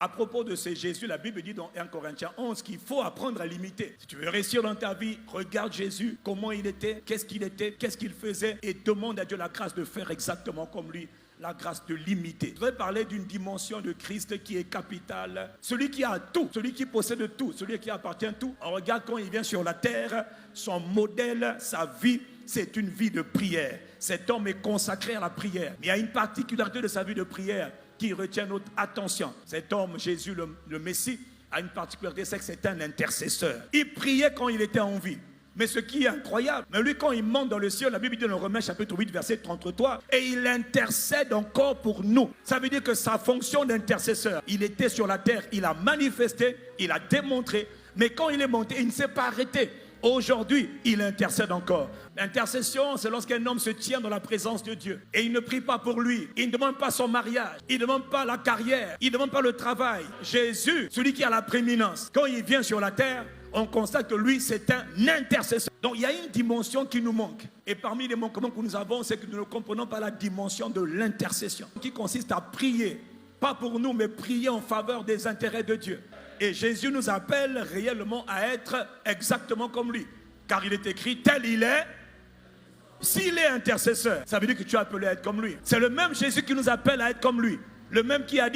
À propos de ce Jésus, la Bible dit dans 1 Corinthiens 11 qu'il faut apprendre à l'imiter. Si tu veux réussir dans ta vie, regarde Jésus, comment il était, qu'est-ce qu'il faisait, et demande à Dieu la grâce de faire exactement comme lui. La grâce de l'imiter. Je voudrais parler d'une dimension de Christ qui est capitale. Celui qui a tout, celui qui possède tout, celui qui appartient à tout. On regarde quand il vient sur la terre, son modèle, sa vie, c'est une vie de prière. Cet homme est consacré à la prière. Mais il y a une particularité de sa vie de prière qui retient notre attention. Cet homme, Jésus le Messie, a une particularité, c'est que c'est un intercesseur. Il priait quand il était en vie. Mais ce qui est incroyable, mais lui quand il monte dans le ciel, la Bible dit dans Romains chapitre 8 verset 33, et il intercède encore pour nous. Ça veut dire que sa fonction d'intercesseur, il était sur la terre, il a manifesté, il a démontré, mais quand il est monté, il ne s'est pas arrêté. Aujourd'hui, il intercède encore. L'intercession, c'est lorsqu'un homme se tient dans la présence de Dieu. Et il ne prie pas pour lui. Il ne demande pas son mariage. Il ne demande pas la carrière. Il ne demande pas le travail. Jésus, celui qui a la prééminence, quand il vient sur la terre, on constate que lui, c'est un intercesseur. Donc, il y a une dimension qui nous manque. Et parmi les manquements que nous avons, c'est que nous ne comprenons pas la dimension de l'intercession, qui consiste à prier, pas pour nous, mais prier en faveur des intérêts de Dieu. Et Jésus nous appelle réellement à être exactement comme lui. Car il est écrit, tel il est. S'il est intercesseur, ça veut dire que tu es appelé à être comme lui. C'est le même Jésus qui nous appelle à être comme lui. Le même qui a dit,